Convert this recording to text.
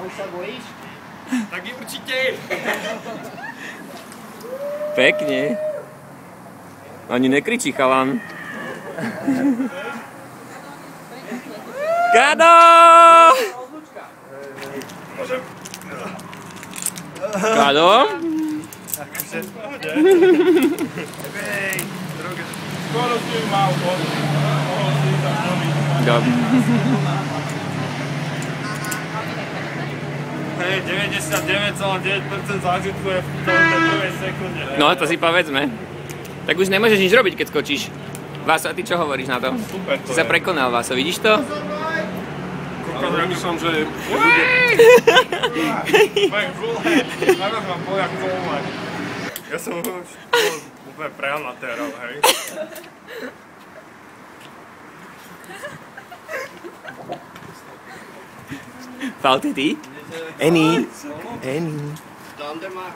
A už sa bojíš? Tak určite. Pekne. Ani nekričí chalan. Kado! Kado? Akože, pohode. Hej, droge. Skoro si ju mal pohode. Mohol si tam robiť. Hej, 99,9% zážitku je v tej prvej sekunde. No, to si povedzme. Tak už nemôžeš nič robiť, keď skočíš. Váso, a ty čo hovoríš na to? Super to Si sa prekonal, Váso, vidíš to? Kúkam, ja myslím, že... Fakt, vole, najviac mám boja kolmať. Ja som už úplne preamatéral, hej. Falte ty? Eni. Eni. Tandem má.